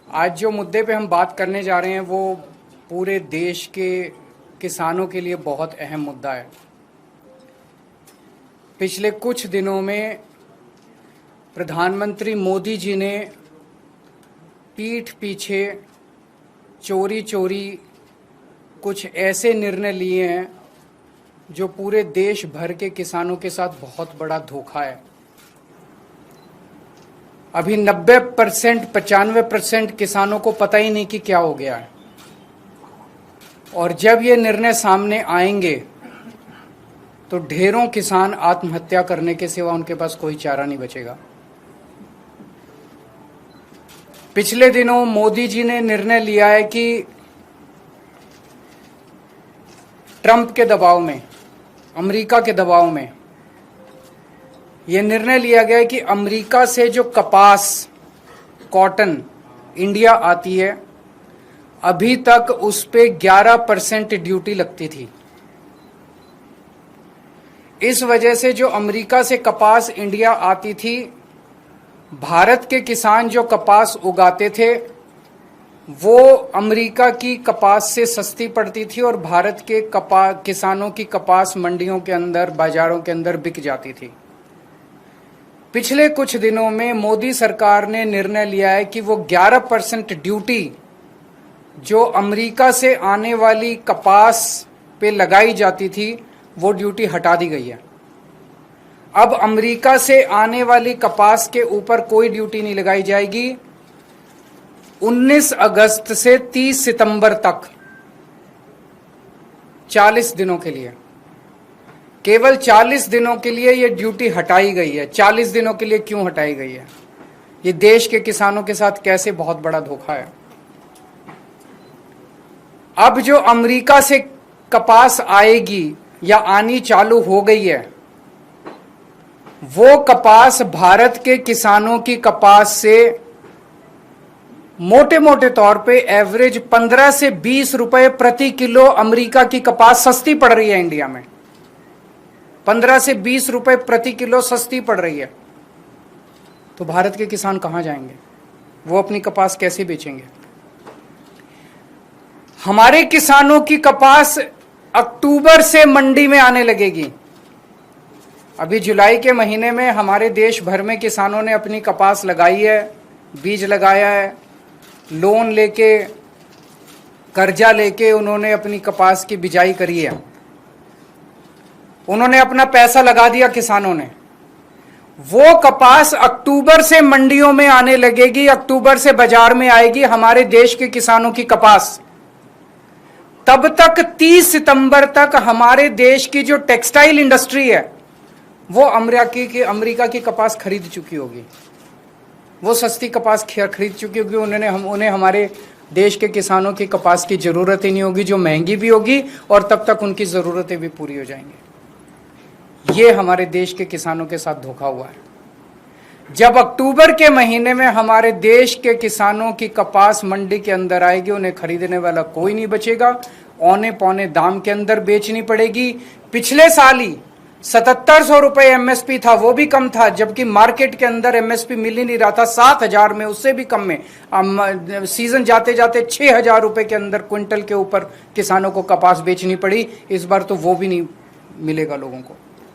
आज जो मुद्दे पे हम बात करने जा रहे हैं वो पूरे देश के किसानों के लिए बहुत अहम मुद्दा है। पिछले कुछ दिनों में प्रधानमंत्री मोदी जी ने पीठ पीछे चोरी चोरी कुछ ऐसे निर्णय लिए हैं जो पूरे देश भर के किसानों के साथ बहुत बड़ा धोखा है। अभी 90% 95% किसानों को पता ही नहीं कि क्या हो गया है, और जब ये निर्णय सामने आएंगे तो ढेरों किसान आत्महत्या करने के सिवा उनके पास कोई चारा नहीं बचेगा। पिछले दिनों मोदी जी ने निर्णय लिया है कि ट्रंप के दबाव में, अमेरिका के दबाव में यह निर्णय लिया गया है कि अमेरिका से जो कपास, कॉटन इंडिया आती है, अभी तक उस पे 11% ड्यूटी लगती थी। इस वजह से जो अमेरिका से कपास इंडिया आती थी, भारत के किसान जो कपास उगाते थे वो अमेरिका की कपास से सस्ती पड़ती थी और भारत के किसानों की कपास मंडियों के अंदर, बाजारों के अंदर बिक जाती थी। पिछले कुछ दिनों में मोदी सरकार ने निर्णय लिया है कि वो 11% ड्यूटी जो अमेरिका से आने वाली कपास पे लगाई जाती थी वो ड्यूटी हटा दी गई है। अब अमेरिका से आने वाली कपास के ऊपर कोई ड्यूटी नहीं लगाई जाएगी। 19 अगस्त से 30 सितंबर तक 40 दिनों के लिए, केवल 40 दिनों के लिए ये ड्यूटी हटाई गई है। 40 दिनों के लिए क्यों हटाई गई है? ये देश के किसानों के साथ कैसे बहुत बड़ा धोखा है। अब जो अमेरिका से कपास आएगी या आनी चालू हो गई है, वो कपास भारत के किसानों की कपास से मोटे मोटे तौर पे एवरेज 15 से 20 रुपए प्रति किलो अमेरिका की कपास सस्ती पड़ रही है। इंडिया में 15 से 20 रुपए प्रति किलो सस्ती पड़ रही है। तो भारत के किसान कहां जाएंगे? वो अपनी कपास कैसे बेचेंगे? हमारे किसानों की कपास अक्टूबर से मंडी में आने लगेगी। अभी जुलाई के महीने में हमारे देश भर में किसानों ने अपनी कपास लगाई है, बीज लगाया है, लोन लेके, कर्जा लेके उन्होंने अपनी कपास की बिजाई करी है। उन्होंने अपना पैसा लगा दिया किसानों ने। वो कपास अक्टूबर से मंडियों में आने लगेगी, अक्टूबर से बाजार में आएगी हमारे देश के किसानों की कपास। तब तक 30 सितंबर तक हमारे देश की जो टेक्सटाइल इंडस्ट्री है वो अमेरिका की कपास खरीद चुकी होगी। वो सस्ती कपास खरीद चुकी होगी। उन्हें हमारे देश के किसानों की कपास की जरूरत ही नहीं होगी, जो महंगी भी होगी, और तब तक उनकी जरूरतें भी पूरी हो जाएंगी। ये हमारे देश के किसानों के साथ धोखा हुआ है। जब अक्टूबर के महीने में हमारे देश के किसानों की कपास मंडी के अंदर आएगी, उन्हें खरीदने वाला कोई नहीं बचेगा, औने पौने दाम के अंदर बेचनी पड़ेगी। पिछले साल ही 7700 रुपए एमएसपी था, वो भी कम था, जबकि मार्केट के अंदर एमएसपी मिल ही नहीं रहा था। 7000 में, उससे भी कम में सीजन जाते जाते 6000 रुपए के अंदर क्विंटल के ऊपर किसानों को कपास बेचनी पड़ी। इस बार तो वो भी नहीं मिलेगा लोगों को।